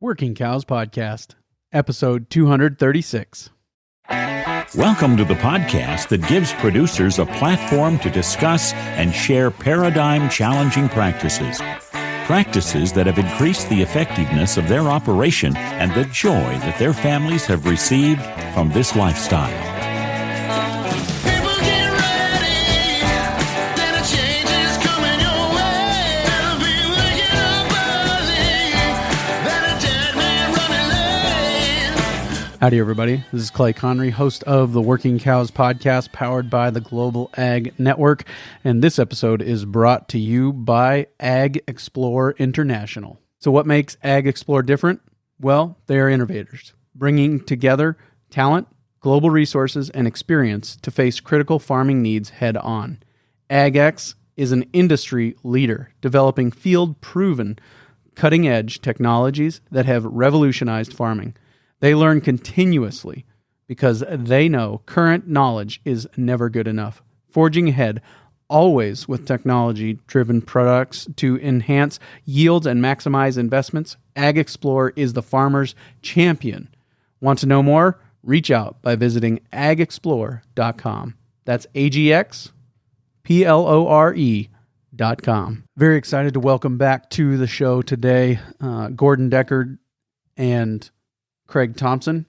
Working Cows Podcast, episode 236. Welcome to the podcast that gives producers a platform to discuss and share paradigm-challenging practices. Practices that have increased the effectiveness of their operation and the joy that their families have received from this lifestyle. Howdy, everybody. This is Clay Connery, host of the Working Cows Podcast, powered by the Global Ag Network. And this episode is brought to you by Ag Explore International. So what makes Ag Explore different? Well, they are innovators, bringing together talent, global resources, and experience to face critical farming needs head on. AgX is an industry leader, developing field-proven, cutting-edge technologies that have revolutionized farming. They learn continuously because they know current knowledge is never good enough. Forging ahead, always with technology-driven products to enhance yields and maximize investments, Ag Explore is the farmer's champion. Want to know more? Reach out by visiting agexplore.com. That's agexplore.com. Very excited to welcome back to the show today Gordon Decker and Craig Thompson.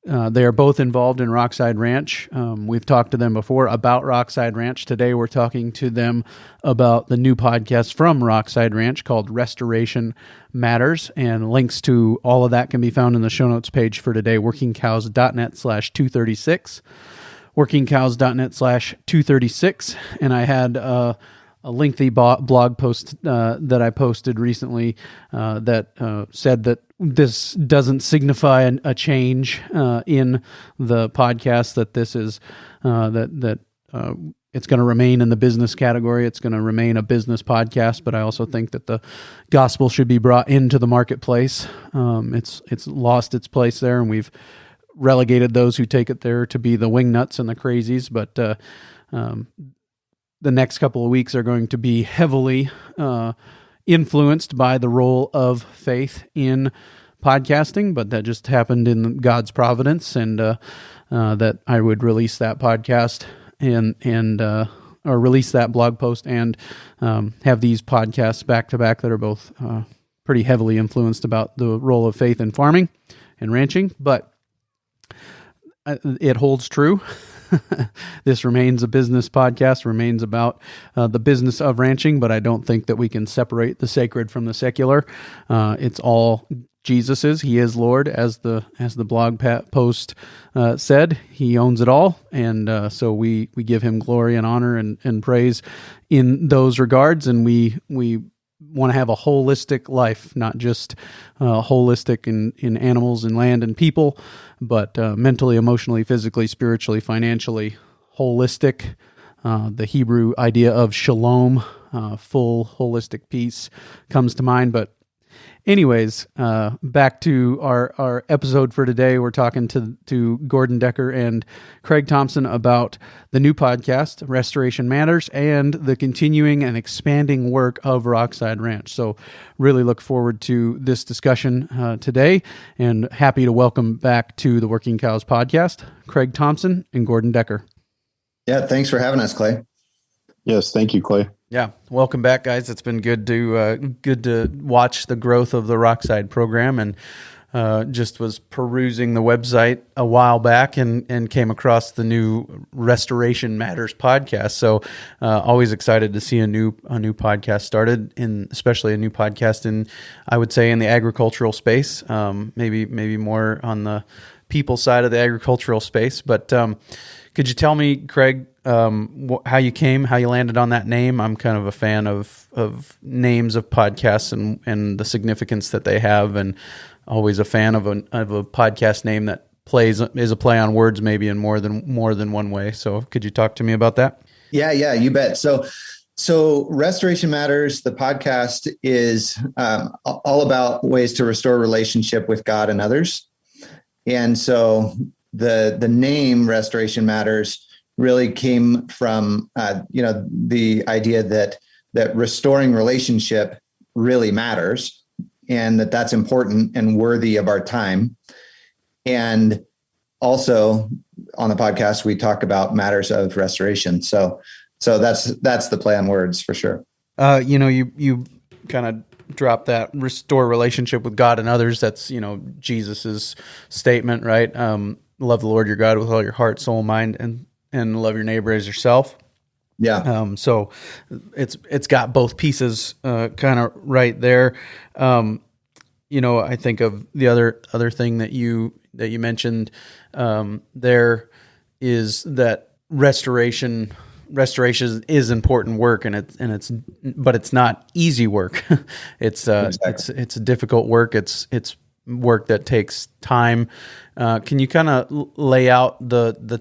They are both involved in Rockside Ranch. We've talked to them before about Rockside Ranch. Today we're talking to them about the new podcast from Rockside Ranch called Restoration Matters, and links to all of that can be found in the show notes page for today, workingcows.net/236, workingcows.net/236. And I had a lengthy blog post that I posted recently that said that this doesn't signify a change in the podcast, that this is that it's going to remain in the business category. It's going to remain a business podcast, but I also think that the gospel should be brought into the marketplace. It's lost its place there, and we've relegated those who take it there to be the wingnuts and the crazies, but the next couple of weeks are going to be heavily influenced by the role of faith in podcasting, but that just happened in God's providence, and that I would release that podcast and or release that blog post and have these podcasts back to back that are both pretty heavily influenced about the role of faith in farming and ranching, but it holds true. This remains a business podcast, remains about the business of ranching, but I don't think that we can separate the sacred from the secular. It's all Jesus's. He is Lord, as the blog post said. He owns it all, and so we give him glory and honor and praise in those regards, and we want to have a holistic life, not just holistic in animals and land and people, but mentally, emotionally, physically, spiritually, financially, holistic. The Hebrew idea of shalom, full holistic peace, comes to mind. But anyways, back to our episode for today. We're talking to Gordon Decker and Craig Thompson about the new podcast, Restoration Matters, and the continuing and expanding work of Rockside Ranch. So really look forward to this discussion today, and happy to welcome back to the Working Cows Podcast, Craig Thompson and Gordon Decker. Yeah, thanks for having us, Clay. Yes, thank you, Clay. Yeah, welcome back, guys. It's been good to watch the growth of the Rockside program, and just was perusing the website a while back and came across the new Restoration Matters podcast. So always excited to see a new podcast started, especially a new podcast in, I would say, in the agricultural space. Maybe more on the people side of the agricultural space. But could you tell me, Craig, how you landed on that name? I'm kind of a fan of names of podcasts and the significance that they have, and always a fan of a podcast name that is a play on words, maybe in more than one way. So could you talk to me about that? Yeah, you bet. So Restoration Matters, the podcast, is all about ways to restore relationship with God and others. And so the name Restoration Matters really came from, the idea that restoring relationship really matters. and that's important and worthy of our time. And also on the podcast, we talk about matters of restoration. So that's the play on words for sure. You kind of drop that restore relationship with God and others. That's, Jesus's statement, right? Love the Lord your God with all your heart, soul, mind, and love your neighbor as yourself. Yeah. So it's got both pieces kind of right there. I think of the other thing that you mentioned there is that restoration is important work, and it's not easy work. It's it's difficult work. It's work that takes time. Can you kind of lay out the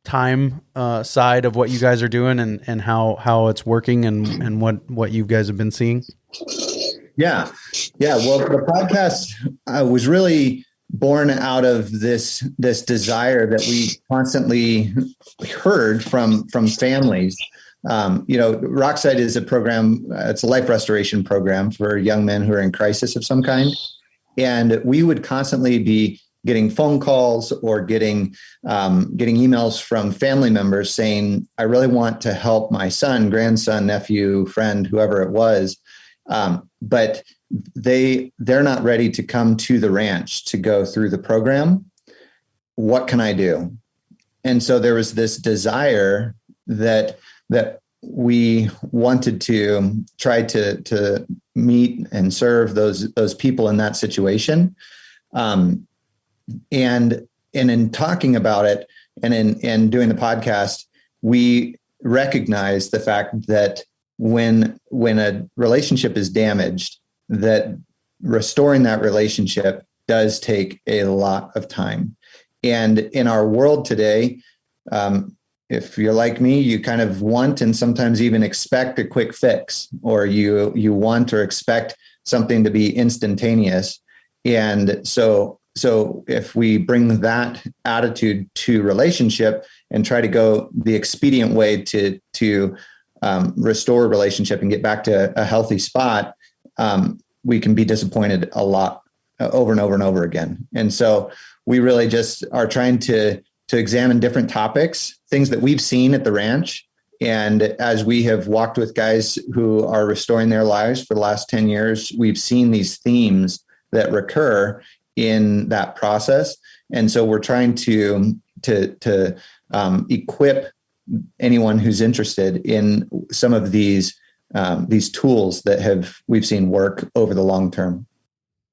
time side of what you guys are doing and how it's working and what you guys have been seeing? Yeah. Well, the podcast was really born out of this desire that we constantly heard from families. Rockside is a program. It's a life restoration program for young men who are in crisis of some kind. And we would constantly be getting phone calls or getting emails from family members saying, I really want to help my son, grandson, nephew, friend, whoever it was. But they're not ready to come to the ranch to go through the program. What can I do? And so there was this desire that we wanted to try to meet and serve those people in that situation. And in talking about it and in doing the podcast, we recognize the fact that when a relationship is damaged, that restoring that relationship does take a lot of time. And in our world today, if you're like me, you kind of want and sometimes even expect a quick fix, or you want or expect something to be instantaneous. And so if we bring that attitude to relationship and try to go the expedient way to restore a relationship and get back to a healthy spot, we can be disappointed a lot over and over and over again. And so we really just are trying to examine different topics, things that we've seen at the ranch. And as we have walked with guys who are restoring their lives for the last 10 years, we've seen these themes that recur in that process. And so we're trying to equip anyone who's interested in some of these tools that we've seen work over the long term.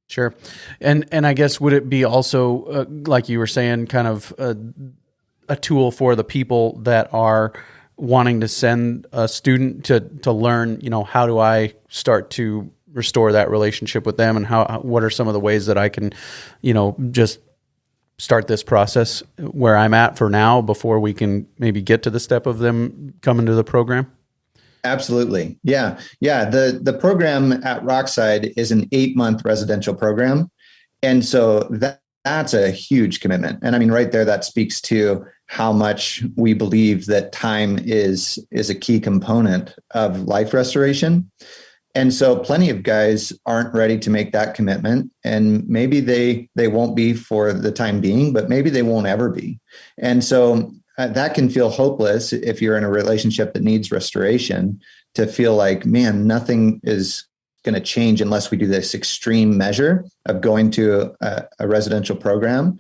Sure. And I guess, would it be also, like you were saying, kind of a tool for the people that are wanting to send a student to learn, how do I start to restore that relationship with them, and what are some of the ways that I can, just start this process where I'm at for now before we can maybe get to the step of them coming to the program? Absolutely. Yeah. The program at Rockside is an 8-month residential program. And so that's a huge commitment. And I mean, right there, that speaks to how much we believe that time is a key component of life restoration. And so plenty of guys aren't ready to make that commitment, and maybe they won't be for the time being, but maybe they won't ever be. And so that can feel hopeless if you're in a relationship that needs restoration, to feel like, man, nothing is going to change unless we do this extreme measure of going to a residential program.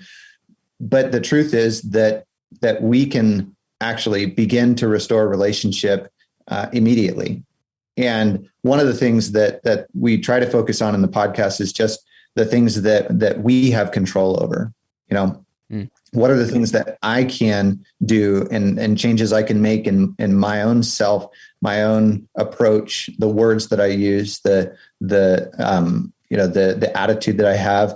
But the truth is that we can actually begin to restore a relationship immediately. And one of the things that we try to focus on in the podcast is just the things that we have control over. What are the things that I can do and changes I can make in my own self, my own approach, the words that I use, the attitude that I have,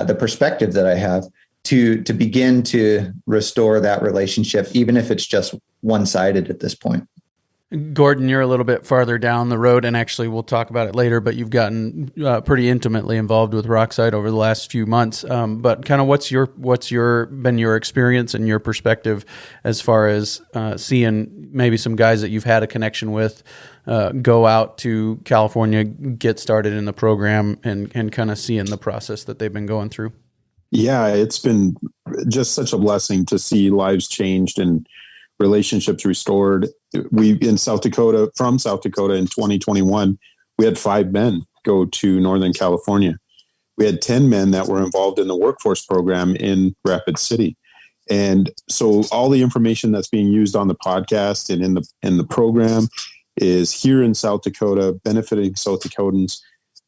the perspective that I have to begin to restore that relationship, even if it's just one-sided at this point. Gordon, you're a little bit farther down the road, and actually we'll talk about it later, but you've gotten pretty intimately involved with Rockside over the last few months. But kind of what's been your experience and your perspective as far as seeing maybe some guys that you've had a connection with go out to California, get started in the program, and kind of seeing the process that they've been going through? Yeah, it's been just such a blessing to see lives changed and relationships restored. From South Dakota in 2021, we had 5 men go to Northern California. We had 10 men that were involved in the workforce program in Rapid City. And so all the information that's being used on the podcast and in the program is here in South Dakota, benefiting South Dakotans.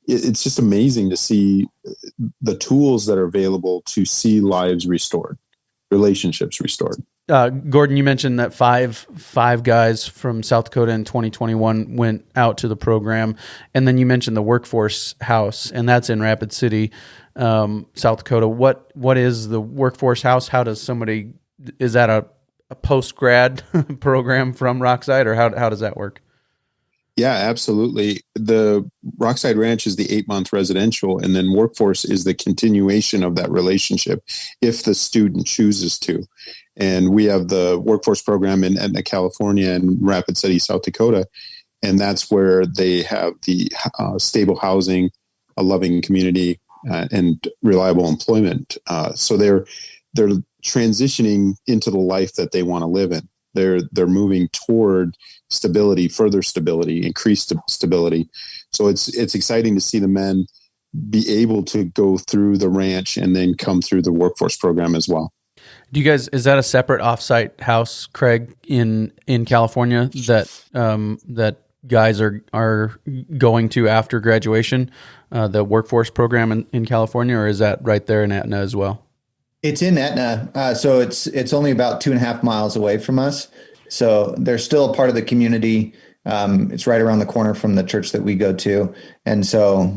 It's just amazing to see the tools that are available to see lives restored, relationships restored. Gordon, you mentioned that five guys from South Dakota in 2021 went out to the program, and then you mentioned the workforce house, and that's in Rapid City, South Dakota. What is the workforce house? How does somebody? Is that a post grad program from Rockside, or how does that work? Yeah, absolutely. The Rockside Ranch is the 8-month residential, and then workforce is the continuation of that relationship if the student chooses to. And we have the workforce program in Etna, California, and Rapid City, South Dakota. And that's where they have the stable housing, a loving community, and reliable employment. So they're transitioning into the life that they want to live in. They're moving toward stability, further stability, increased stability. So it's exciting to see the men be able to go through the ranch and then come through the workforce program as well. Do you guys, is that a separate offsite house, Craig, in California that guys are going to after graduation, the workforce program in California, or is that right there in Etna as well? It's in Etna, so it's only about 2.5 miles away from us. So they're still a part of the community. It's right around the corner from the church that we go to, and so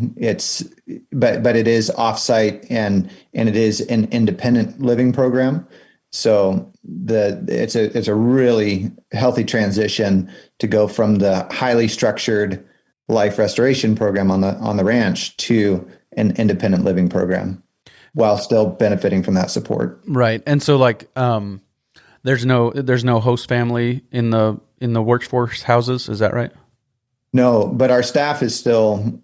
but it is offsite and it is an independent living program. So it's a really healthy transition to go from the highly structured life restoration program on the ranch to an independent living program, while still benefiting from that support. Right. And so there's no host family in the workforce houses. Is that right? No, but our staff is still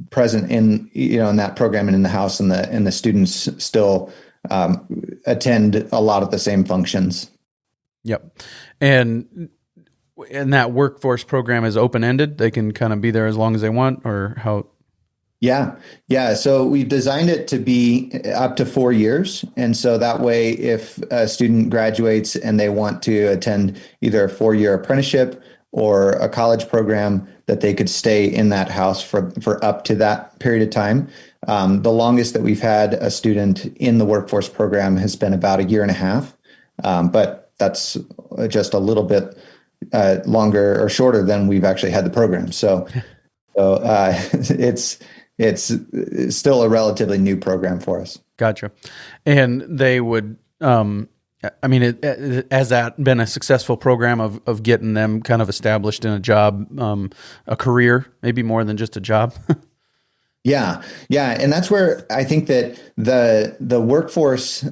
present in that program and in the house, and the students still attend a lot of the same functions. Yep. And that workforce program is open-ended. They can kind of be there as long as they want, or how? Yeah. So we've designed it to be up to 4 years. And so that way, if a student graduates and they want to attend either a 4-year apprenticeship or a college program, that they could stay in that house for up to that period of time. The longest that we've had a student in the workforce program has been about 1.5 years. But that's just a little bit longer or shorter than we've actually had the program. So it's still a relatively new program for us. Gotcha. And they would, has that been a successful program of getting them kind of established in a job, a career, maybe more than just a job? Yeah. And that's where I think that the workforce,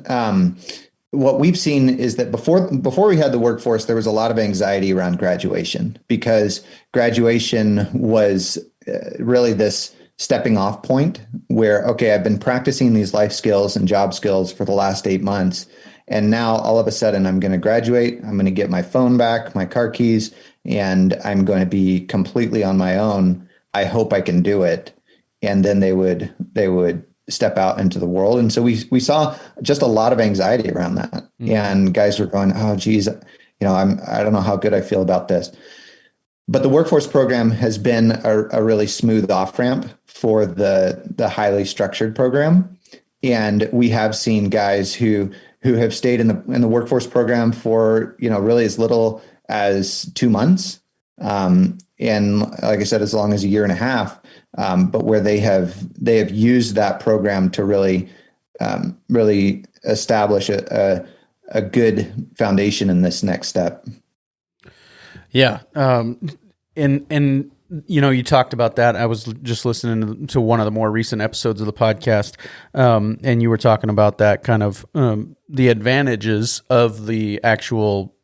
what we've seen is that before we had the workforce, there was a lot of anxiety around graduation, because graduation was really this stepping off point where, okay, I've been practicing these life skills and job skills for the last 8 months. And now all of a sudden I'm going to graduate. I'm going to get my phone back, my car keys, and I'm going to be completely on my own. I hope I can do it. And then they would step out into the world. And so we saw just a lot of anxiety around that. Mm-hmm. And guys were going, oh, geez, I don't know how good I feel about this. But the workforce program has been a really smooth off-ramp for the highly structured program. And we have seen guys who have stayed in the workforce program for, really as little as 2 months. And like I said, as long as 1.5 years, but where they have used that program to really establish a good foundation in this next step. Yeah. And you talked about that. I was just listening to one of the more recent episodes of the podcast. And you were talking about that kind of, the advantages of the actual,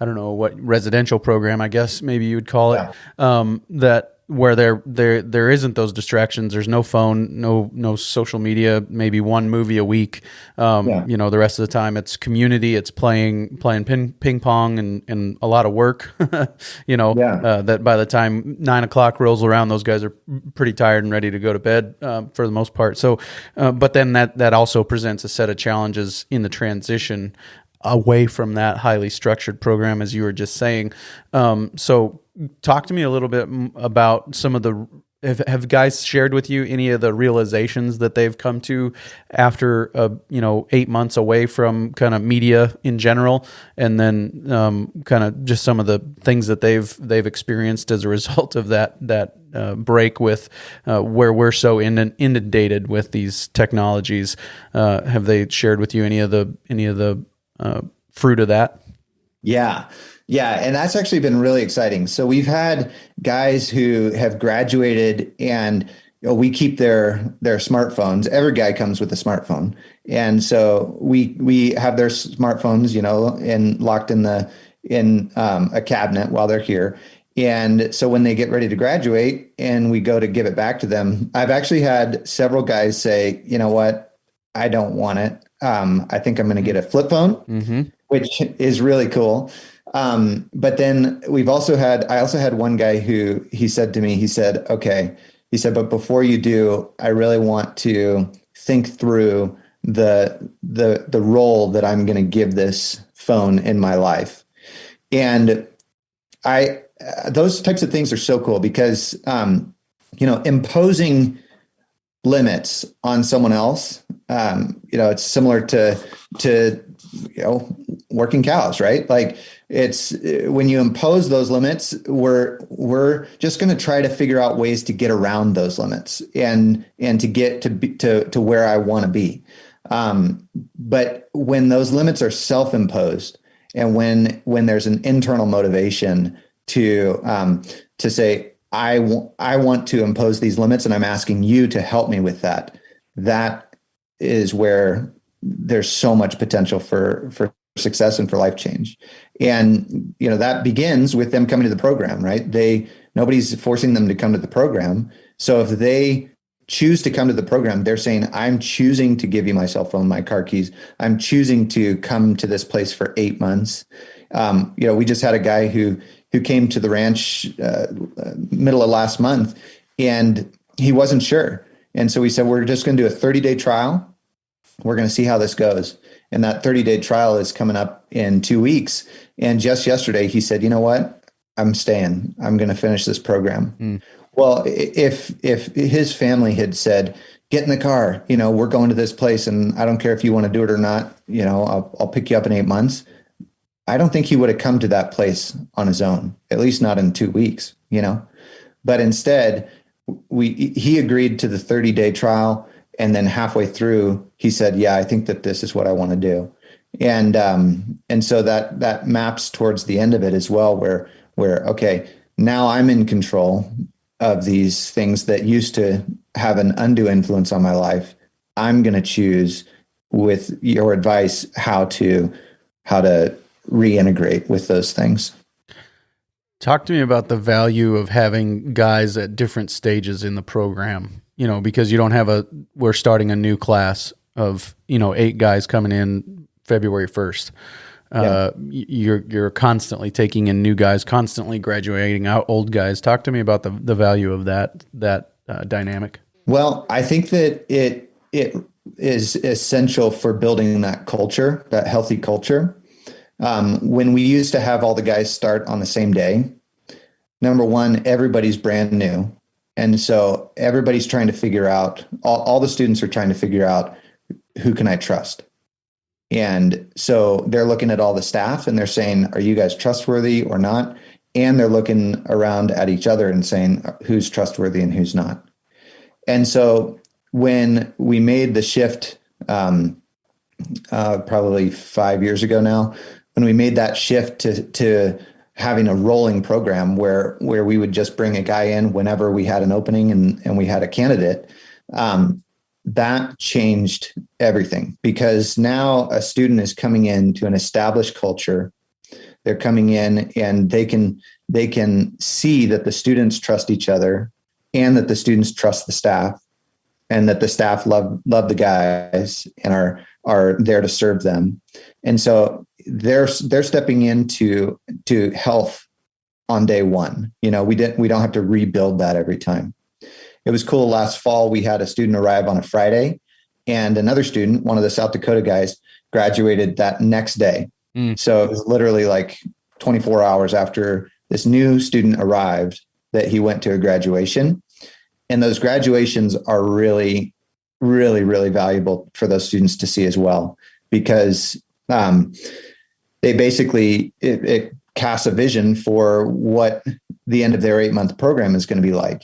I don't know what residential program, I guess maybe you would call it, Yeah. that where there isn't those distractions. There's no phone, no social media, maybe one movie a week. Yeah. The rest of the time it's community, it's playing ping pong and a lot of work. Yeah. That by the time 9 o'clock rolls around, those guys are pretty tired and ready to go to bed for the most part. So, but then that also presents a set of challenges in the transition away from that highly structured program, as you were just saying. So talk to me a little bit about some of the, have guys shared with you any of the realizations that they've come to after 8 months away from kind of media in general, and then kind of just some of the things that they've experienced as a result of that break with where we're so inundated with these technologies. Have they shared with you any of the fruit of that? Yeah. Yeah. And that's actually been really exciting. So we've had guys who have graduated and we keep their smartphones. Every guy comes with a smartphone. And so we have their smartphones, and locked in a cabinet while they're here. And so when they get ready to graduate and we go to give it back to them, I've actually had several guys say, you know what, I don't want it. I think I'm going to get a flip phone, which is really cool. But then I also had one guy who he said to me, but before you do, I really want to think through the role that I'm going to give this phone in my life. And those types of things are so cool because, imposing limits on someone else, it's similar to working cows, right? Like it's when you impose those limits, we're just going to try to figure out ways to get around those limits and to get to where I want to be. But when those limits are self-imposed and when there's an internal motivation to say, I want to impose these limits and I'm asking you to help me with that. That is where there's so much potential for success and for life change. And, that begins with them coming to the program, right? Nobody's forcing them to come to the program. So if they choose to come to the program, they're saying, I'm choosing to give you my cell phone, my car keys. I'm choosing to come to this place for 8 months. We just had a guy who came to the ranch middle of last month and he wasn't sure. And so we said, we're just going to do a 30-day trial. We're going to see how this goes. And that 30-day trial is coming up in 2 weeks. And just yesterday, he said, you know what? I'm staying. I'm going to finish this program. Well, if his family had said, get in the car, we're going to this place and I don't care if you want to do it or not, I'll pick you up in 8 months. I don't think he would have come to that place on his own, at least not in 2 weeks, but instead he agreed to the 30-day trial. And then halfway through, he said, yeah, I think that this is what I want to do. And so that maps towards the end of it as well, where, okay, now I'm in control of these things that used to have an undue influence on my life. I'm going to choose, with your advice, how to reintegrate with those things. Talk to me about the value of having guys at different stages in the program, because you don't have we're starting a new class of, 8 guys coming in February 1st. Yeah. You're constantly taking in new guys, constantly graduating out old guys. Talk to me about the value of that dynamic. Well, I think that it is essential for building that culture, that healthy culture. When we used to have all the guys start on the same day, number one, everybody's brand new. And so everybody's trying to figure out, all the students are trying to figure out, who can I trust? And so they're looking at all the staff and they're saying, are you guys trustworthy or not? And they're looking around at each other and saying, who's trustworthy and who's not? And so when we made the shift, probably 5 years ago now, when we made that shift to having a rolling program where we would just bring a guy in whenever we had an opening and we had a candidate, that changed everything, because now a student is coming into an established culture. They're coming in and they can see that the students trust each other, and that the students trust the staff, and that the staff love the guys and are there to serve them. And so they're stepping into health on day one. We don't have to rebuild that every time. It was cool. Last fall, we had a student arrive on a Friday, and another student, one of the South Dakota guys, graduated that next day. So it was literally like 24 hours after this new student arrived that he went to a graduation. And those graduations are really, really, really valuable for those students to see as well, because they basically, it casts a vision for what the end of their 8-month program is going to be like.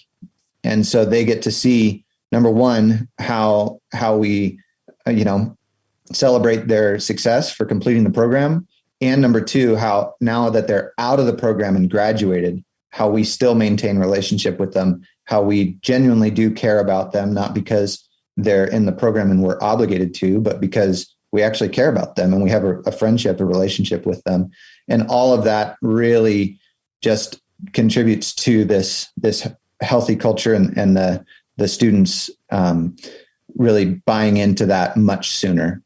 And so they get to see, number one, how we, celebrate their success for completing the program. And number two, how now that they're out of the program and graduated, how we still maintain relationship with them, how we genuinely do care about them, not because they're in the program and we're obligated to, but because we actually care about them and we have a friendship, a relationship with them. And all of that really just contributes to this healthy culture and the students really buying into that much sooner.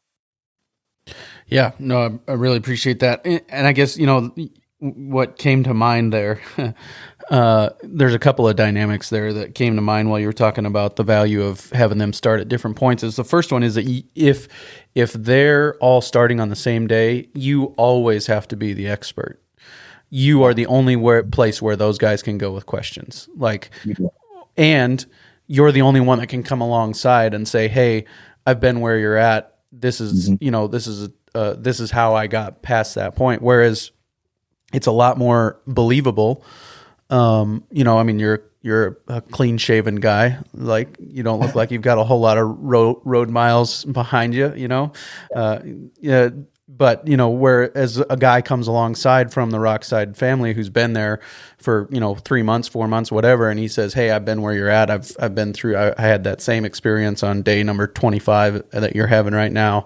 Yeah, no, I really appreciate that. And I guess, what came to mind there, there's a couple of dynamics there that came to mind while you were talking about the value of having them start at different points. The first one is that if they're all starting on the same day, you always have to be the expert. You are the only place where those guys can go with questions. And you're the only one that can come alongside and say, "Hey, I've been where you're at. This is, this is how I got past that point." Whereas it's a lot more believable. You're a clean shaven guy. Like, you don't look like you've got a whole lot of road miles behind you, But, whereas a guy comes alongside from the Rockside family who's been there for, 3 months, 4 months, whatever, and he says, "Hey, I've been where you're at. I've been through, I had that same experience on day number 25 that you're having right now,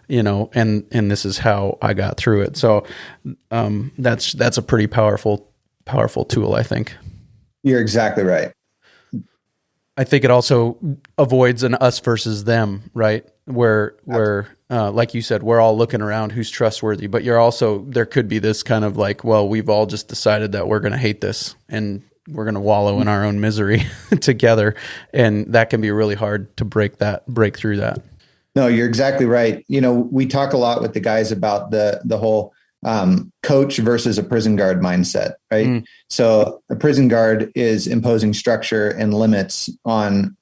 and this is how I got through it." So that's a pretty powerful tool, I think. You're exactly right. I think it also avoids an us versus them, right? Where like you said, we're all looking around who's trustworthy, but there could be this kind of like, well, we've all just decided that we're going to hate this and we're going to wallow in our own misery together. And that can be really hard to break through that. No, you're exactly right. We talk a lot with the guys about the whole coach versus a prison guard mindset, right? So a prison guard is imposing structure and limits on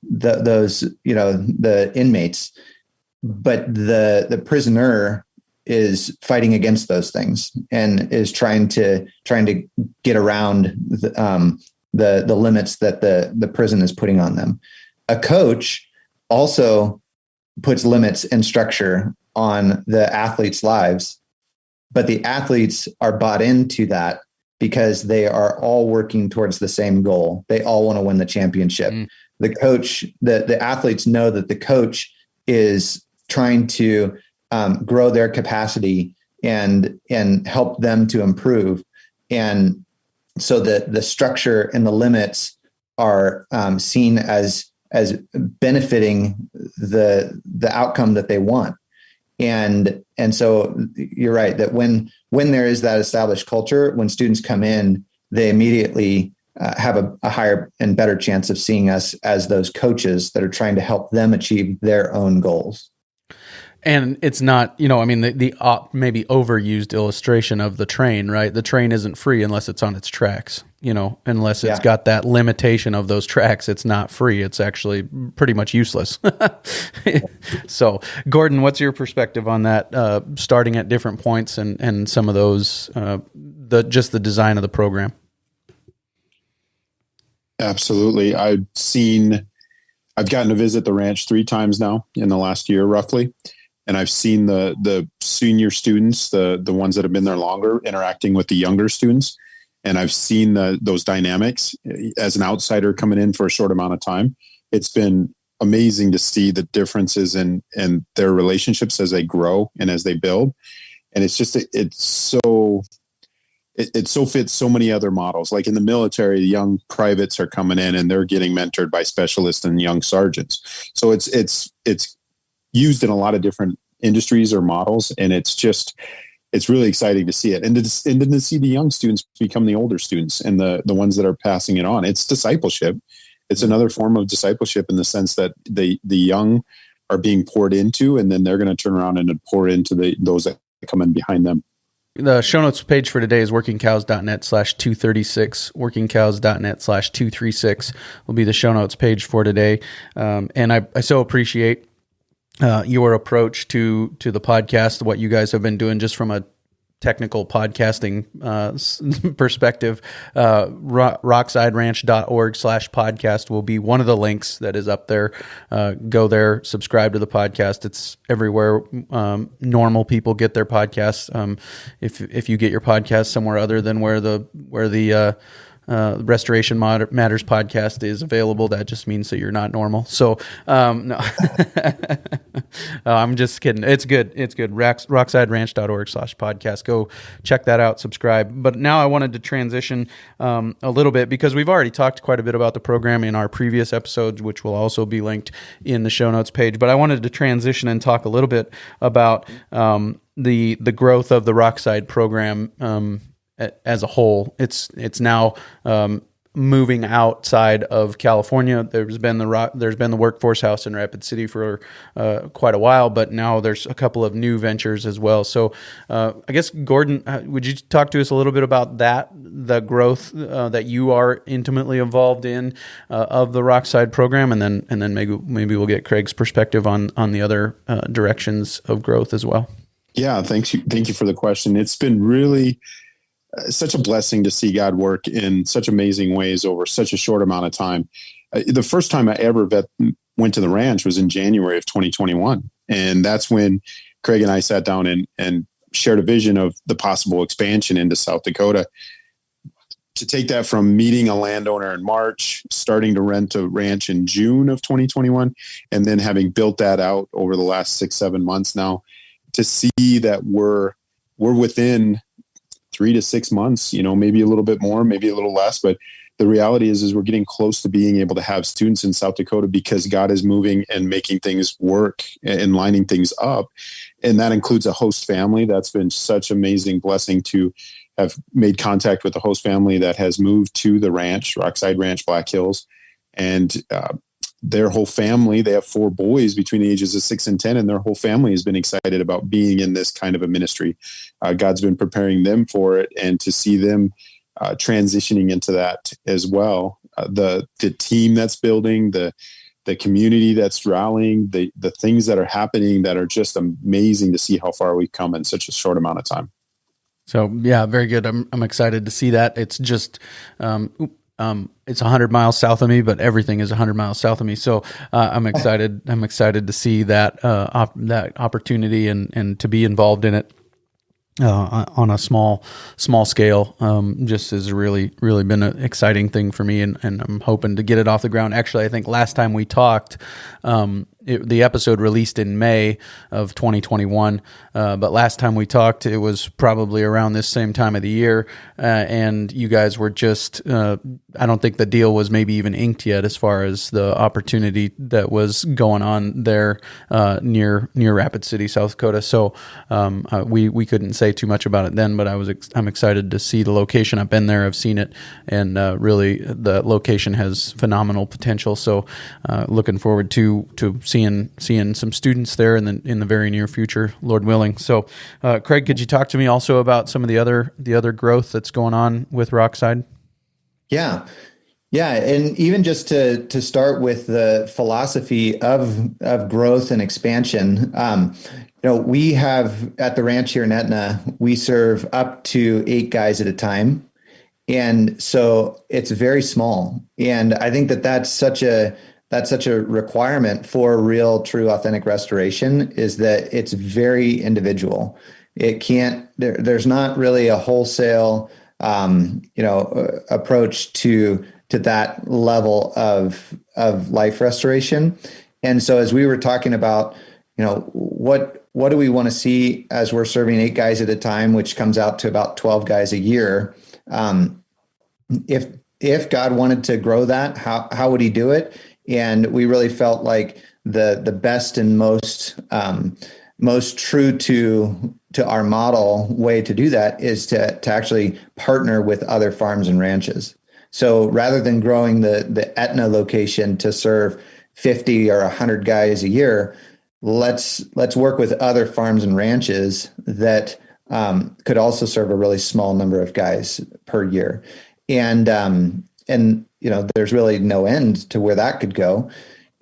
those, the inmates, but the prisoner is fighting against those things and is trying to get around the limits that the prison is putting on them. A coach also puts limits and structure on the athletes' lives, but the athletes are bought into that because they are all working towards the same goal. They all want to win the championship. The coach, the athletes know that the coach is trying to grow their capacity and help them to improve. And so the structure and the limits are seen as benefiting the outcome that they want. And so you're right that when there is that established culture, when students come in, they immediately have a higher and better chance of seeing us as those coaches that are trying to help them achieve their own goals. And it's not, the maybe overused illustration of the train, right? The train isn't free unless it's on its tracks, unless it's got that limitation of those tracks, it's not free. It's actually pretty much useless. So, Gordon, what's your perspective on that, starting at different points and some of those, just the design of the program? Absolutely. I've gotten to visit the ranch 3 times now in the last year, roughly. And I've seen the senior students, the ones that have been there longer, interacting with the younger students. And I've seen those dynamics as an outsider coming in for a short amount of time. It's been amazing to see the differences in their relationships as they grow and as they build. And it's just, it so fits so many other models. Like in the military, young privates are coming in and they're getting mentored by specialists and young sergeants. So it's used in a lot of different industries or models. And it's really exciting to see it. And to see the young students become the older students and the ones that are passing it on. It's discipleship. It's another form of discipleship in the sense that the young are being poured into, and then they're going to turn around and pour into those that come in behind them. The show notes page for today is workingcows.net/236. Workingcows.net/236 will be the show notes page for today. And I so appreciate your approach to the podcast, what you guys have been doing just from a technical podcasting perspective. RocksideRanch.org/podcast will be one of the links that is up there. Go there, subscribe to the podcast. It's everywhere normal people get their podcasts. If you get your podcast somewhere other than where the Restoration Matters podcast is available, that just means that you're not normal. So, no, I'm just kidding. It's good. It's good. RocksideRanch.org/podcast. Go check that out. Subscribe. But now I wanted to transition a little bit because we've already talked quite a bit about the program in our previous episodes, which will also be linked in the show notes page. But I wanted to transition and talk a little bit about the growth of the Rockside program as a whole. It's now moving outside of California. There's been the Workforce House in Rapid City for quite a while, but now there's a couple of new ventures as well. So I guess, Gordon, would you talk to us a little bit about the growth that you are intimately involved in of the Rockside program, and then maybe we'll get Craig's perspective on the other directions of growth as well. Yeah, thank you for the question. It's been really such a blessing to see God work in such amazing ways over such a short amount of time. The first time I ever went to the ranch was in January of 2021. And that's when Craig and I sat down and shared a vision of the possible expansion into South Dakota. To take that from meeting a landowner in March, starting to rent a ranch in June of 2021, and then having built that out over the last 6-7 months now, to see that we're within 3 to 6 months, maybe a little bit more, maybe a little less. But the reality is we're getting close to being able to have students in South Dakota because God is moving and making things work and lining things up. And that includes a host family. That's been such amazing blessing to have made contact with a host family that has moved to the ranch, Rockside Ranch, Black Hills. And their whole family, they have 4 boys between the ages of 6 and 10, and their whole family has been excited about being in this kind of a ministry. God's been preparing them for it, and to see them transitioning into that as well. The team that's building, the community that's rallying, the things that are happening that are just amazing to see how far we've come in such a short amount of time. So yeah, very good. I'm excited to see that. It's just, it's 100 miles south of me, but everything is 100 miles south of me. So I'm excited. I'm excited to see that that opportunity and to be involved in it on a small scale. Just has really been an exciting thing for me, and I'm hoping to get it off the ground. Actually, I think last time we talked, the episode released in May of 2021, but last time we talked, it was probably around this same time of the year, and you guys were just, I don't think the deal was maybe even inked yet as far as the opportunity that was going on there near Rapid City, South Dakota. So we couldn't say too much about it then, but I'm excited to see the location. I've been there, I've seen it, and really the location has phenomenal potential. So looking forward to seeing some students there in the very near future, Lord willing. So, Craig, could you talk to me also about some of the other growth that's going on with Rockside? Yeah, and even just to start with the philosophy of growth and expansion. We have at the ranch here in Etna, we serve up to 8 guys at a time, and so it's very small. And I think that's such a requirement for real, true, authentic restoration, is that it's very individual. It can't, there's not really a wholesale, approach to that level of life restoration. And so as we were talking about, what what do we want to see as we're serving 8 guys at a time, which comes out to about 12 guys a year? If God wanted to grow that, how would he do it? And we really felt like the best and most true to our model way to do that is to actually partner with other farms and ranches. So rather than growing the Etna location to serve 50 or 100 guys a year, let's work with other farms and ranches that could also serve a really small number of guys per year. And there's really no end to where that could go.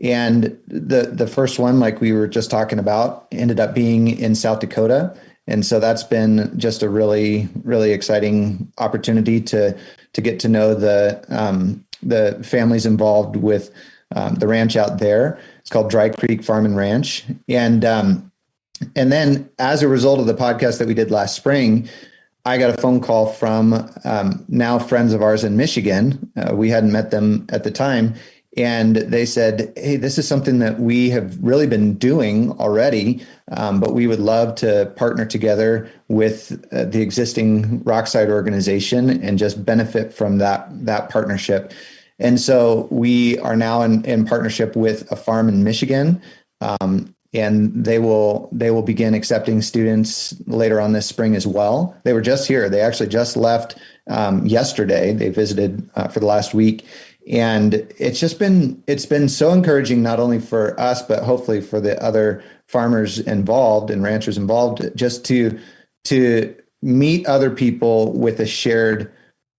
And the first one, like we were just talking about, ended up being in South Dakota. And so that's been just a really, really exciting opportunity to get to know the families involved with the ranch out there. It's called Dry Creek Farm and Ranch. And then as a result of the podcast that we did last spring, I got a phone call from now friends of ours in Michigan. We hadn't met them at the time. And they said, hey, this is something that we have really been doing already, but we would love to partner together with the existing Rockside organization and just benefit from that partnership. And so we are now in partnership with a farm in Michigan, and they will begin accepting students later on this spring as well. They were just here. They actually just left yesterday. They visited for the last week. And it's been so encouraging, not only for us, but hopefully for the other farmers involved and ranchers involved, just to meet other people with a shared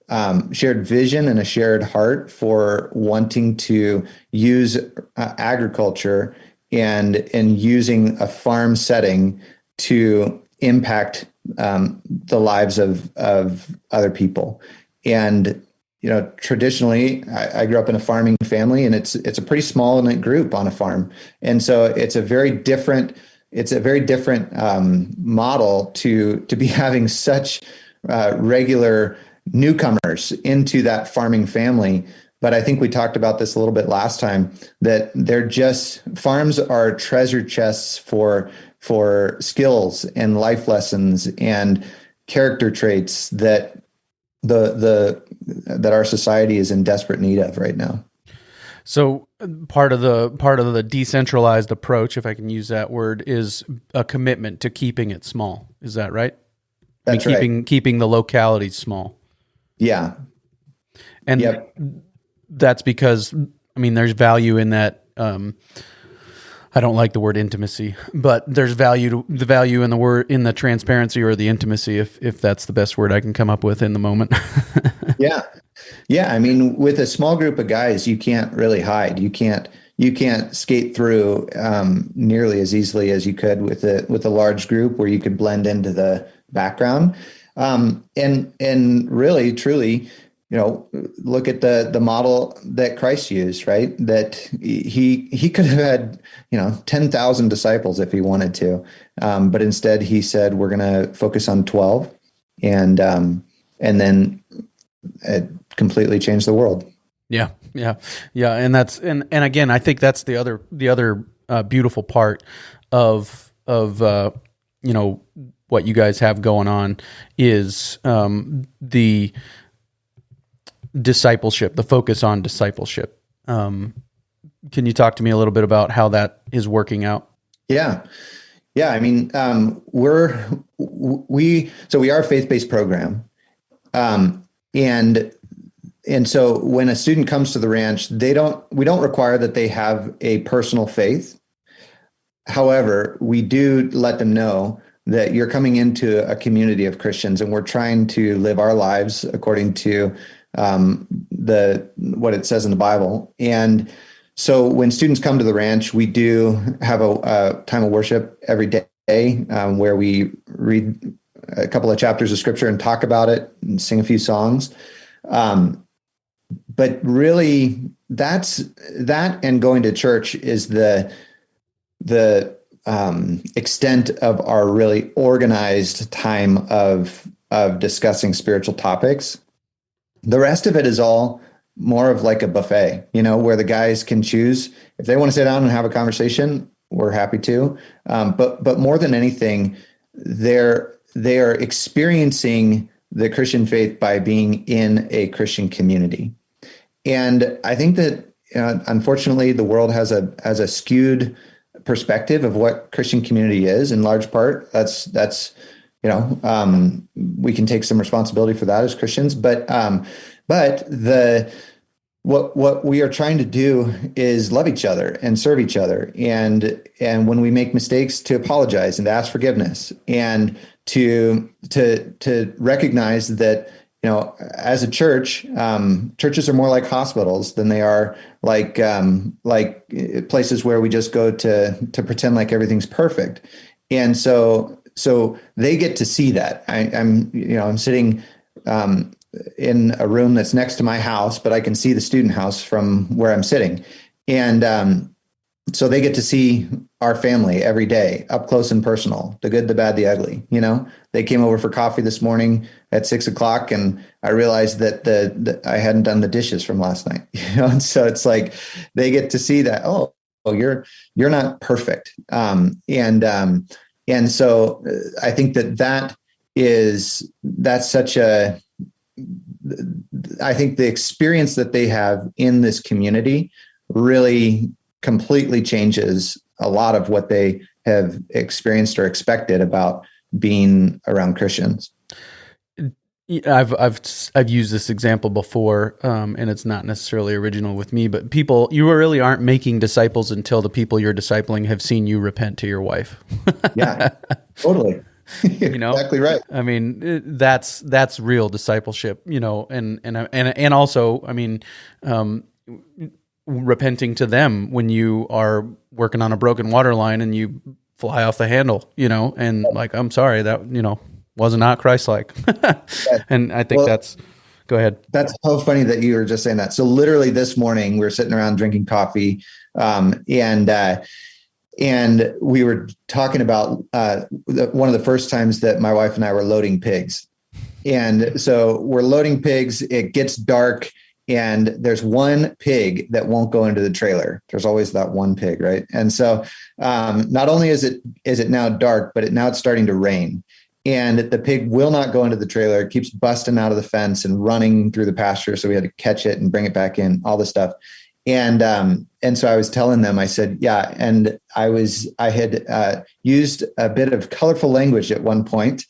vision and a shared heart for wanting to use agriculture and using a farm setting to impact the lives of other people. And traditionally, I grew up in a farming family, and it's a pretty small knit group on a farm, and so it's a very different model to be having such regular newcomers into that farming family. But I think we talked about this a little bit last time, that farms are treasure chests for skills and life lessons and character traits that that our society is in desperate need of right now. So part of the decentralized approach, if I can use that word, is a commitment to keeping it small. Is that right? That's right. Keeping the localities small. Yeah. And yep. That's because, there's value in that. I don't like the word intimacy, but there's the value in the transparency or the intimacy, if that's the best word I can come up with in the moment. Yeah. With a small group of guys, you can't really hide. You can't skate through nearly as easily as you could with a large group where you could blend into the background. And really, truly, look at the model that Christ used, right? That he could have had, 10,000 disciples if he wanted to. But instead he said, we're going to focus on 12 and then it completely changed the world. Yeah. And again, I think that's the other beautiful part of what you guys have going on is the discipleship, the focus on discipleship. Can you talk to me a little bit about how that is working out? Yeah. We are a faith-based program. And so when a student comes to the ranch, we don't require that they have a personal faith. However, we do let them know that you're coming into a community of Christians, and we're trying to live our lives according to what it says in the Bible. And so when students come to the ranch, we do have a time of worship every day where we read a couple of chapters of scripture and talk about it and sing a few songs. But really that and going to church is the extent of our really organized time of discussing spiritual topics. The rest of it is all more of like a buffet, where the guys can choose if they want to sit down and have a conversation. we're happy to. But more than anything, they are experiencing the Christian faith by being in a Christian community. And I think that unfortunately the world has a skewed perspective of what Christian community is. In large part, that's we can take some responsibility for that as Christians. But what we are trying to do is love each other and serve each other, and when we make mistakes, to apologize and to ask forgiveness, and to recognize that, as a church, churches are more like hospitals than they are like places where we just go to pretend like everything's perfect. And so they get to see that. I'm sitting in a room that's next to my house, but I can see the student house from where I'm sitting. And so they get to see our family every day, up close and personal, the good, the bad, the ugly. They came over for coffee this morning at 6:00, and I realized that I hadn't done the dishes from last night. And so it's like they get to see that, oh, you're not perfect. And so I think that's such a, I think the experience that they have in this community really completely changes a lot of what they have experienced or expected about being around Christians. I've used this example before, and it's not necessarily original with me, but you really aren't making disciples until the people you're discipling have seen you repent to your wife. Yeah, totally. Exactly right. I mean, that's real discipleship, and also, repenting to them when you are working on a broken water line and you fly off the handle, and like, I'm sorry, that, was not Christ-like. And I think go ahead. That's so funny that you were just saying that. So literally this morning we were sitting around drinking coffee, and we were talking about one of the first times that my wife and I were loading pigs. And so we're loading pigs, it gets dark, and there's one pig that won't go into the trailer. There's always that one pig, right? And so not only is it now dark, but now it's starting to rain. And the pig will not go into the trailer. It keeps busting out of the fence and running through the pasture. So we had to catch it and bring it back in, all this stuff. And so I was telling them, I said, yeah. And I had used a bit of colorful language at one point.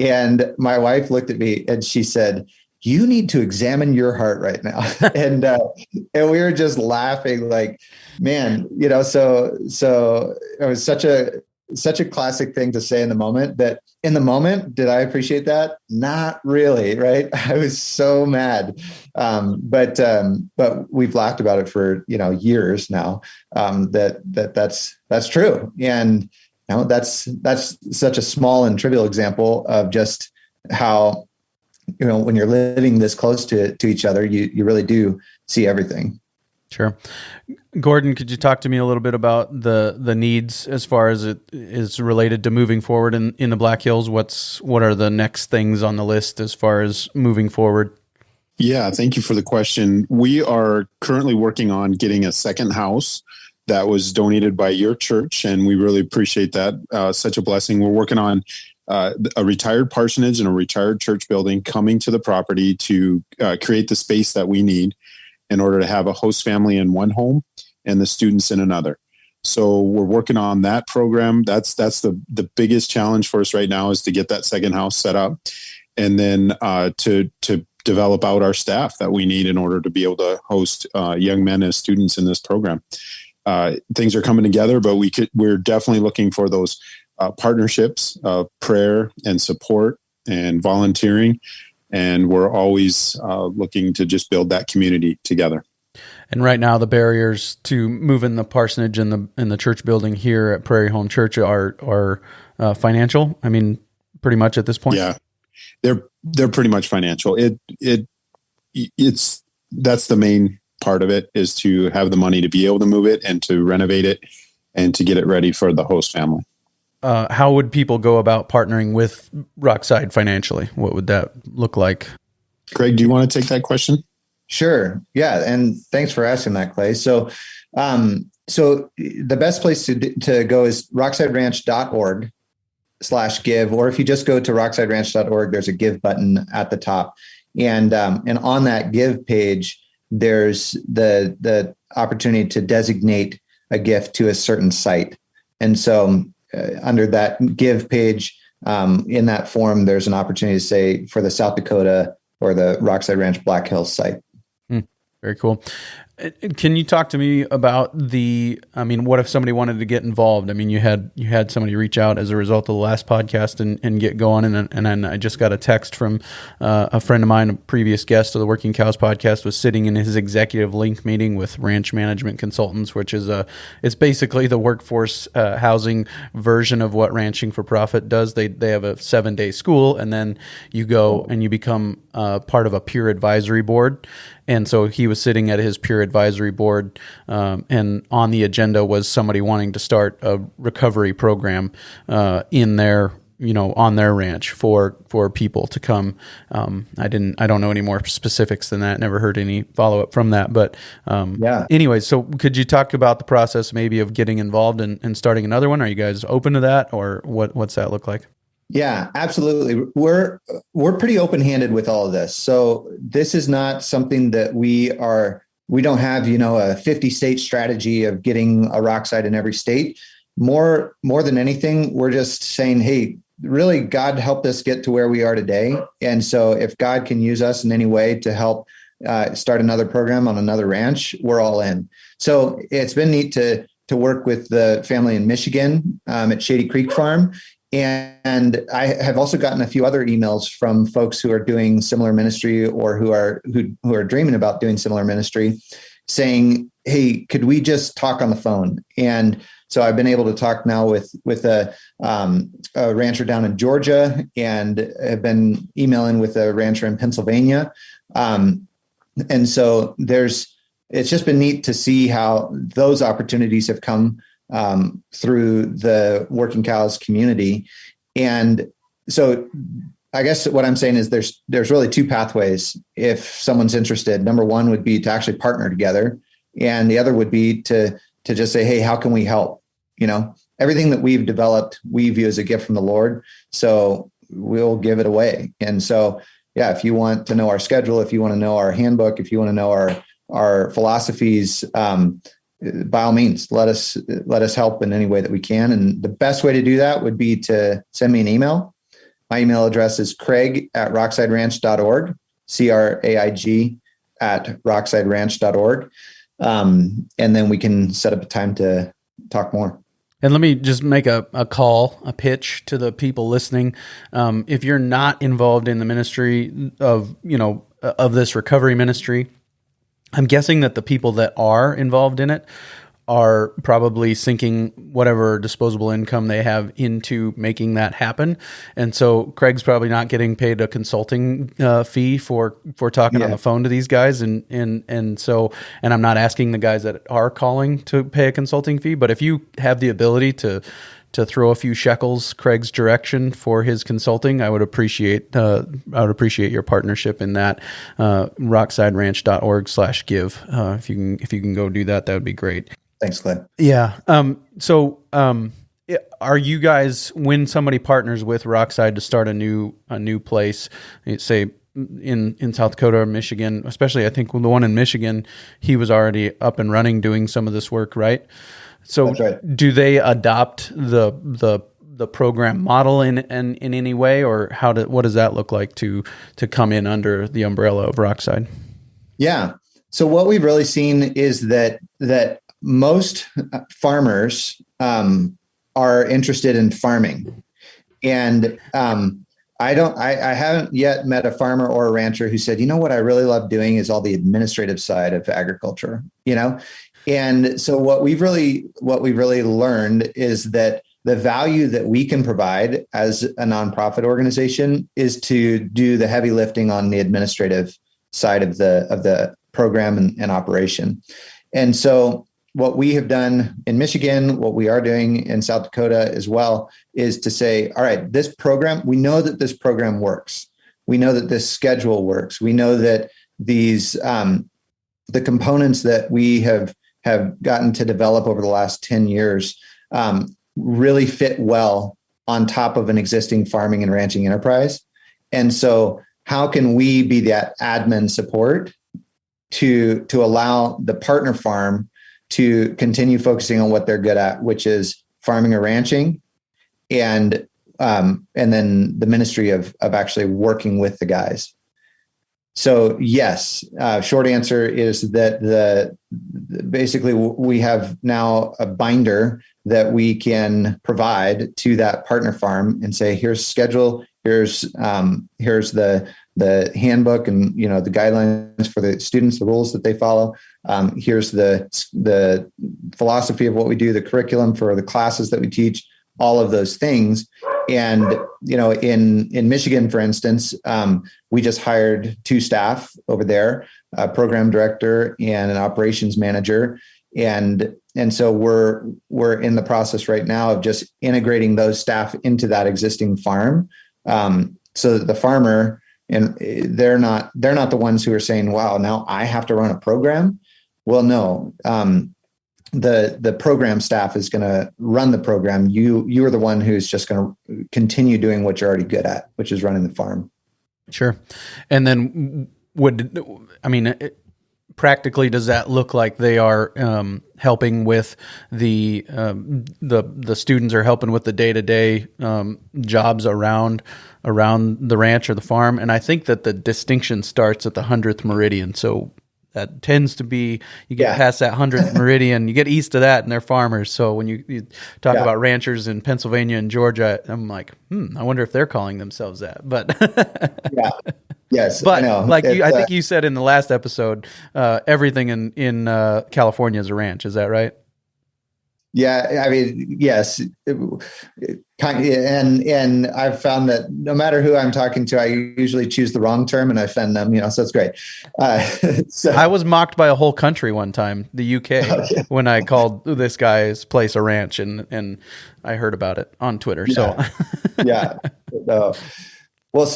And my wife looked at me and she said, "You need to examine your heart right now." And we were just laughing, like, man, so it was such a classic thing to say in the moment. That in the moment, did I appreciate that? Not really, right? I was so mad. But we've laughed about it for, years now, that's true. And that's such a small and trivial example of just how, when you're living this close to each other, you really do see everything. Sure. Gordon, could you talk to me a little bit about the needs as far as it is related to moving forward in the Black Hills? What are the next things on the list as far as moving forward? Yeah, thank you for the question. We are currently working on getting a second house that was donated by your church, and we really appreciate that. Such a blessing. We're working on a retired parsonage and a retired church building coming to the property to create the space that we need in order to have a host family in one home and the students in another. So we're working on that program. That's the biggest challenge for us right now, is to get that second house set up, and then to develop out our staff that we need in order to be able to host young men as students in this program. Things are coming together, but we're definitely looking for those partnerships of prayer and support and volunteering. And we're always looking to just build that community together. And right now, the barriers to moving the parsonage and the church building here at Prairie Home Church are financial. I mean, pretty much at this point. Yeah, they're pretty much financial. It's that's the main part of it, is to have the money to be able to move it and to renovate it and to get it ready for the host family. How would people go about partnering with Rockside financially? What would that look like? Greg, do you want to take that question? Sure. Yeah. And thanks for asking that, Clay. So the best place to go is rocksideranch.org/give, or if you just go to rocksideranch.org, there's a give button at the top. And on that give page, there's the opportunity to designate a gift to a certain site. And so under that give page, in that form, there's an opportunity to say for the South Dakota or the Rockside Ranch Black Hills site. Very cool. Can you talk to me about what if somebody wanted to get involved? I mean, you had somebody reach out as a result of the last podcast and get going. And then I just got a text from a friend of mine, a previous guest of the Working Cows podcast, was sitting in his executive link meeting with Ranch Management Consultants, which is it's basically the workforce housing version of what Ranching for Profit does. They have a 7-day school, and then you go and you become part of a peer advisory board. And so he was sitting at his peer advisory board, and on the agenda was somebody wanting to start a recovery program in their, on their ranch for people to come. I don't know any more specifics than that. Never heard any follow up from that. But anyway, so could you talk about the process maybe of getting involved and starting another one? Are you guys open to that, or what's that look like? Yeah, absolutely. We're pretty open-handed with all of this. So this is not something that we don't have, a 50-state strategy of getting a Rockside in every state. More than anything, we're just saying, hey, really, God helped us get to where we are today. And so if God can use us in any way to help start another program on another ranch, we're all in. So it's been neat to work with the family in Michigan at Shady Creek Farm. And I have also gotten a few other emails from folks who are doing similar ministry or who are dreaming about doing similar ministry, saying, "Hey, could we just talk on the phone?" And so I've been able to talk now with a rancher down in Georgia, and have been emailing with a rancher in Pennsylvania. And so it's just been neat to see how those opportunities have come through the Working Cows community. And so I guess what I'm saying is there's really two pathways if someone's interested. Number one would be to actually partner together. And the other would be to just say, hey, how can we help? Everything that we've developed, we view as a gift from the Lord. So we'll give it away. And so, yeah, if you want to know our schedule, if you want to know our handbook, if you want to know our philosophies, by all means, let us help in any way that we can. And the best way to do that would be to send me an email. My email address is craig@rocksideranch.org, CRAIG@rocksideranch.org. And then we can set up a time to talk more. And let me just make a pitch to the people listening. If you're not involved in the ministry of this recovery ministry, I'm guessing that the people that are involved in it are probably sinking whatever disposable income they have into making that happen. And so Craig's probably not getting paid a consulting fee for talking on the phone to these guys. And I'm not asking the guys that are calling to pay a consulting fee, but if you have the ability to throw a few shekels Craig's direction for his consulting, I would appreciate your partnership in that. rocksideranch.org/give. If you can go do that, that would be great. Thanks, Clay. Yeah. Are you guys, when somebody partners with Rockside to start a new place, say in South Dakota or Michigan, especially I think the one in Michigan, he was already up and running doing some of this work, right? So That's right. Do they adopt the program model in any way, or what does that look like to come in under the umbrella of Rockside? Yeah. So what we've really seen is that most farmers are interested in farming, and I haven't yet met a farmer or a rancher who said, what I really love doing is all the administrative side of agriculture, And so what we've really learned is that the value that we can provide as a nonprofit organization is to do the heavy lifting on the administrative side of the program and operation. And so what we have done in Michigan, what we are doing in South Dakota as well, is to say, all right, this program, we know that this program works. We know that this schedule works. We know that these the components that we have gotten to develop over the last 10 years really fit well on top of an existing farming and ranching enterprise. And so how can we be that admin support to allow the partner farm to continue focusing on what they're good at, which is farming or ranching, and then the ministry of actually working with the guys. So yes, short answer is that basically we have now a binder that we can provide to that partner farm and say, here's schedule, here's the handbook and the guidelines for the students, the rules that they follow. Here's the philosophy of what we do, the curriculum for the classes that we teach, all of those things. And, in Michigan, for instance, we just hired 2 staff over there, a program director and an operations manager. And so we're in the process right now of just integrating those staff into that existing farm, so that the farmer, and they're not the ones who are saying, wow, now I have to run a program. Well, no, the program staff is going to run the program. You are the one who's just going to continue doing what you're already good at, which is running the farm. Sure. And then practically, does that look like they are helping with the students are helping with the day-to-day jobs around the ranch or the farm? And I think that the distinction starts at the 100th meridian. So that tends to be, you get past that 100th meridian, you get east of that, and they're farmers. So when you talk about ranchers in Pennsylvania and Georgia, I'm like, I wonder if they're calling themselves that. But yes, but I know. I think you said in the last episode, everything in California is a ranch. Is that right? Yeah, I mean, yes, and I've found that no matter who I'm talking to, I usually choose the wrong term and I offend them. So it's great. So I was mocked by a whole country one time, the UK, when I called this guy's place a ranch, and I heard about it on Twitter. Yeah. So yeah, well,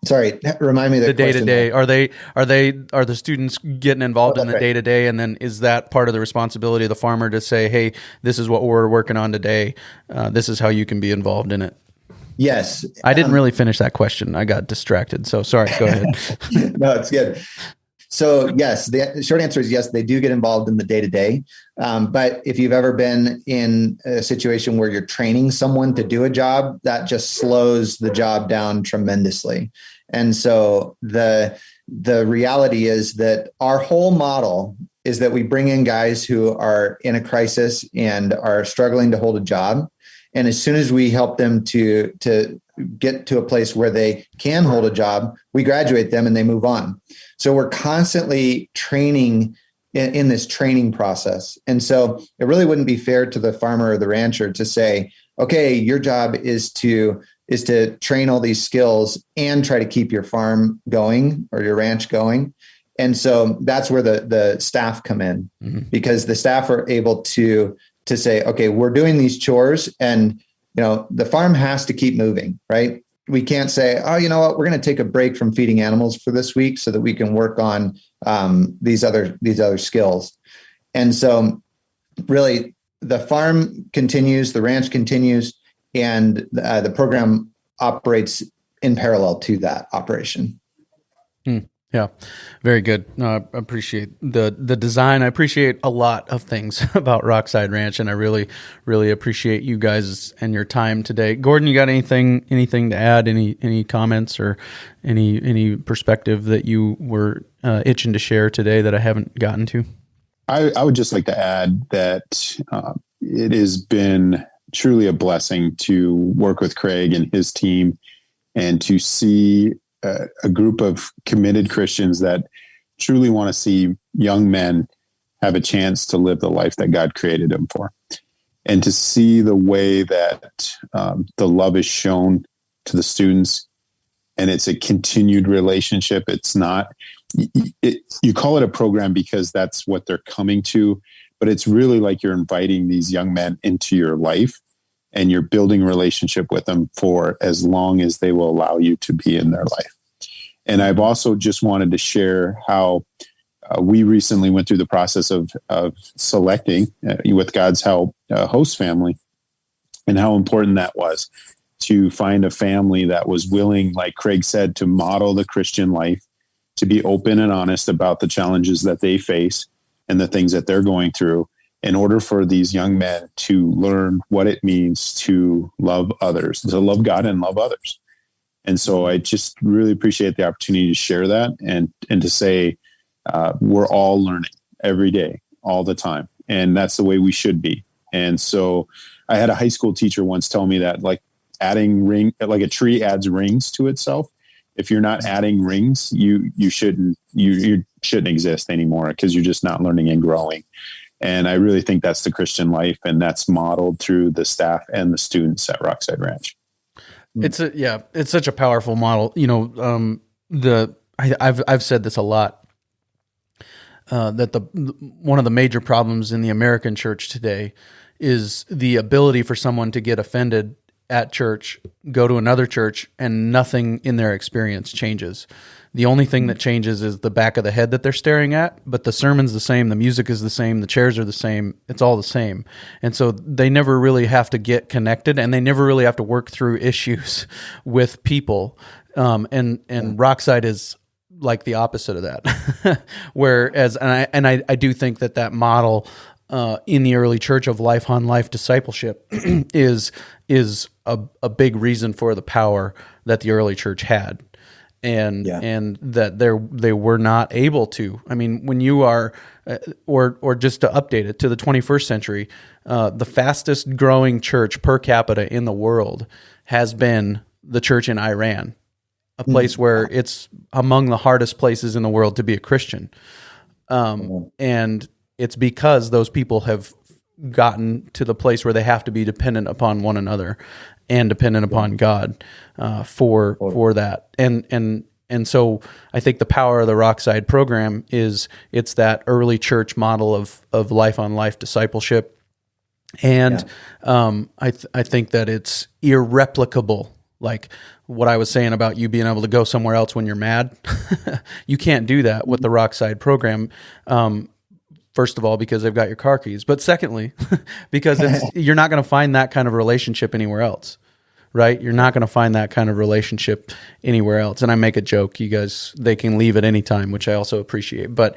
sorry, remind me the day-to-day. Are the students getting involved in the day-to-day? And then is that part of the responsibility of the farmer to say, hey, this is what we're working on today. This is how you can be involved in it. Yes. I didn't really finish that question. I got distracted. So sorry, go ahead. No, it's good. So yes, the short answer is yes, they do get involved in the day-to-day. But if you've ever been in a situation where you're training someone to do a job, that just slows the job down tremendously. And so the reality is that our whole model is that we bring in guys who are in a crisis and are struggling to hold a job. And as soon as we help them to get to a place where they can hold a job, we graduate them and they move on. So we're constantly training in this training process. And so it really wouldn't be fair to the farmer or the rancher to say, okay, your job is to train all these skills and try to keep your farm going or your ranch going. And so that's where the staff come in, because the staff are able to say, okay, we're doing these chores and, the farm has to keep moving, right? We can't say, oh, you know what, we're going to take a break from feeding animals for this week so that we can work on these other skills. And so really the farm continues, the ranch continues, and the program operates in parallel to that operation. Yeah, very good. I appreciate the design. I appreciate a lot of things about Rockside Ranch, and I really, really appreciate you guys and your time today. Gordon, you got anything to add? Any comments or any perspective that you were itching to share today that I haven't gotten to? I would just like to add that it has been truly a blessing to work with Craig and his team and to see a group of committed Christians that truly want to see young men have a chance to live the life that God created them for, and to see the way that the love is shown to the students, and it's a continued relationship. It's not, you call it a program because that's what they're coming to, but it's really like you're inviting these young men into your life and you're building a relationship with them for as long as they will allow you to be in their life. And I've also just wanted to share how we recently went through the process of selecting, with God's help, a host family, and how important that was to find a family that was willing, like Craig said, to model the Christian life, to be open and honest about the challenges that they face and the things that they're going through, in order for these young men to learn what it means to love others, to love God and love others. And so I just really appreciate the opportunity to share that and to say, we're all learning every day, all the time. And that's the way we should be. And so I had a high school teacher once tell me that, like, like a tree adds rings to itself. If you're not adding rings, you shouldn't exist anymore, because you're just not learning and growing. And I really think that's the Christian life, and that's modeled through the staff and the students at Rockside Ranch. It's such a powerful model. I've said this a lot, that one of the major problems in the American church today is the ability for someone to get offended at church, go to another church, and nothing in their experience changes. The only thing that changes is the back of the head that they're staring at, but the sermon's the same, the music is the same, the chairs are the same, it's all the same. And so they never really have to get connected, and they never really have to work through issues with people. And Rockside is like the opposite of that. Whereas, and I do think that model in the early church of life on life discipleship is a big reason for the power that the early church had. And that they were not able to. I mean, when you are, or just to update it to the 21st century, the fastest growing church per capita in the world has been the church in Iran, a place where it's among the hardest places in the world to be a Christian. And it's because those people have gotten to the place where they have to be dependent upon one another and dependent upon God for that. And so I think the power of the Rockside program is it's that early church model of life on life discipleship. And I think that it's irreplicable. Like what I was saying about you being able to go somewhere else when you're mad, you can't do that with the Rockside program. First of all, because they've got your car keys, but secondly, because you're not going to find that kind of relationship anywhere else, right? You're not going to find that kind of relationship anywhere else. And I make a joke, you guys, they can leave at any time, which I also appreciate, but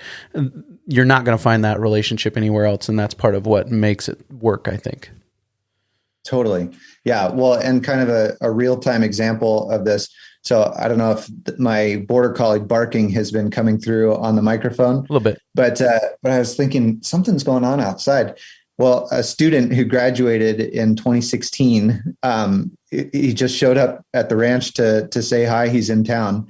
you're not going to find that relationship anywhere else. And that's part of what makes it work, I think. Totally. Yeah. Well, and kind of a real-time example of this. So I don't know if my border collie barking has been coming through on the microphone. A little bit. But I was thinking something's going on outside. Well, a student who graduated in 2016, he just showed up at the ranch to say hi. He's in town.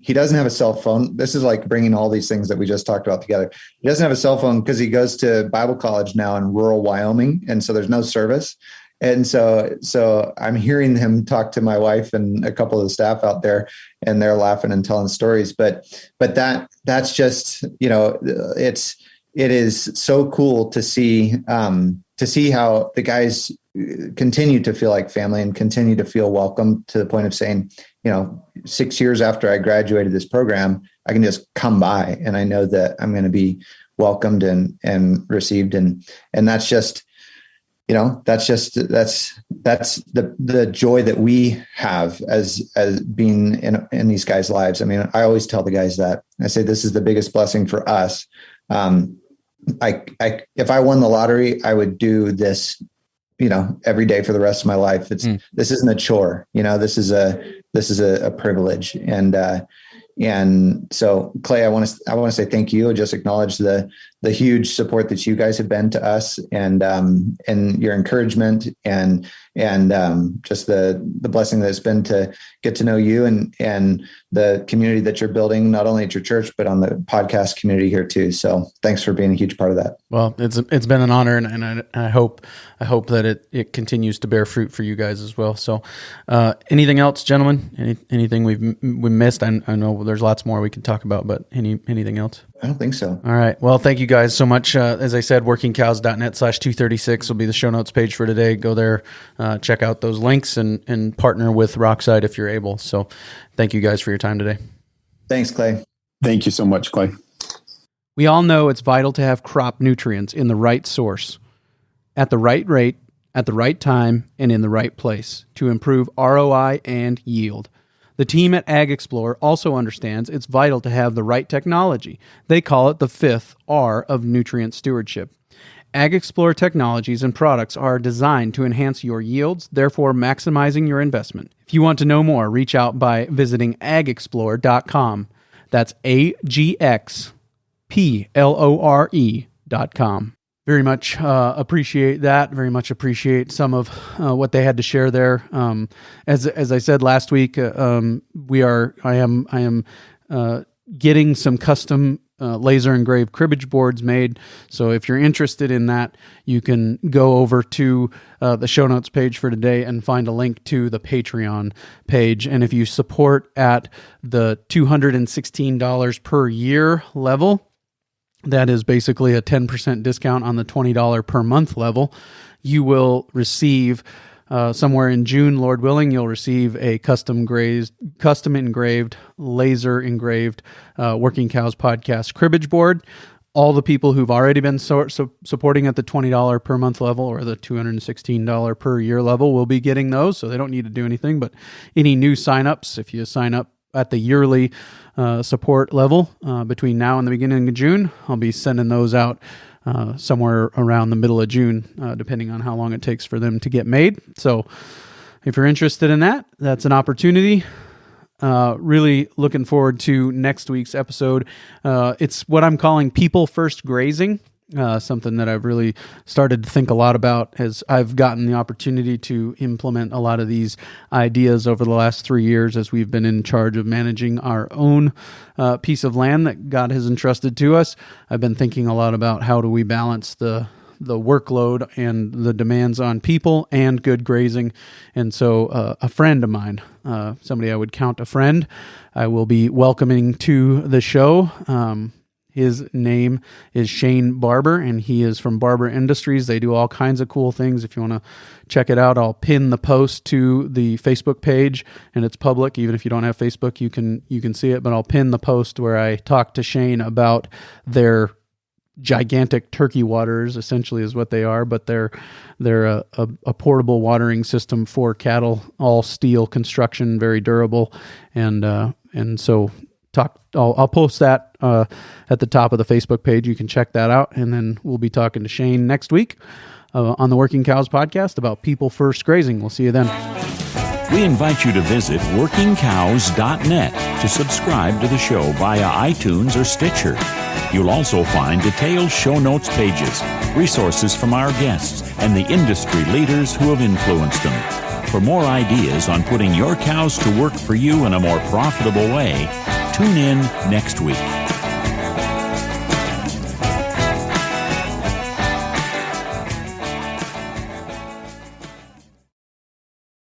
He doesn't have a cell phone. This is like bringing all these things that we just talked about together. He doesn't have a cell phone because he goes to Bible college now in rural Wyoming. And so there's no service. And so I'm hearing him talk to my wife and a couple of the staff out there, and they're laughing and telling stories. But that's just, it is so cool to see how the guys continue to feel like family and continue to feel welcome, to the point of saying, 6 years after I graduated this program, I can just come by and I know that I'm going to be welcomed and received. And that's just, that's the joy that we have as being in these guys' lives. I mean, I always tell the guys that. I say this is the biggest blessing for us. If I won the lottery, I would do this, every day for the rest of my life. This isn't a chore, this is a privilege. And so Clay, I want to say thank you. Just acknowledge the huge support that you guys have been to us, and your encouragement and just the blessing that it's been to get to know you and the community that you're building, not only at your church, but on the podcast community here too. So thanks for being a huge part of that. Well, it's been an honor, and I hope that it continues to bear fruit for you guys as well. So anything else, gentlemen? Anything we missed? I know there's lots more we could talk about, but anything else? I don't think so. All right. Well, thank you guys so much. As I said, workingcows.net/236 will be the show notes page for today. Go there, check out those links, and partner with Rockside if you're able. So thank you guys for your time today. Thanks, Clay. Thank you so much, Clay. We all know it's vital to have crop nutrients in the right source, at the right rate, at the right time, and in the right place to improve ROI and yield. The team at Ag Explorer also understands it's vital to have the right technology. They call it the 5th R of nutrient stewardship. Ag Explorer technologies and products are designed to enhance your yields, therefore maximizing your investment. If you want to know more, reach out by visiting agexplorer.com. That's AGXPLORE.com. Very much appreciate that. Very much appreciate some of what they had to share there. As I said last week, I am getting some custom laser engraved cribbage boards made. So if you're interested in that, you can go over to the show notes page for today and find a link to the Patreon page. And if you support at the $216 per year level, that is basically a 10% discount on the $20 per month level, you will receive somewhere in June, Lord willing, you'll receive a custom engraved, laser engraved Working Cows podcast cribbage board. All the people who've already been supporting at the $20 per month level or the $216 per year level will be getting those, so they don't need to do anything. But any new signups, if you sign up at the yearly support level between now and the beginning of June, I'll be sending those out somewhere around the middle of June, depending on how long it takes for them to get made. So if you're interested in that, that's an opportunity. Really looking forward to next week's episode. It's what I'm calling people first grazing. Something that I've really started to think a lot about as I've gotten the opportunity to implement a lot of these ideas over the last 3 years as we've been in charge of managing our own piece of land that God has entrusted to us. I've been thinking a lot about how do we balance the workload and the demands on people and good grazing. And so a friend of mine, somebody I would count a friend, I will be welcoming to the show. His name is Shane Barber, and he is from Barber Industries. They do all kinds of cool things. If you want to check it out, I'll pin the post to the Facebook page, and it's public. Even if you don't have Facebook, you can see it. But I'll pin the post where I talk to Shane about their gigantic turkey waters, essentially is what they are. But they're a portable watering system for cattle, all steel construction, very durable, and so. I'll post that at the top of the Facebook page. You can check that out, and then we'll be talking to Shane next week on the Working Cows podcast about people first grazing. We'll see you then. We invite you to visit workingcows.net to subscribe to the show via iTunes or Stitcher. You'll also find detailed show notes pages, resources from our guests, and the industry leaders who have influenced them. For more ideas on putting your cows to work for you in a more profitable way, tune in next week.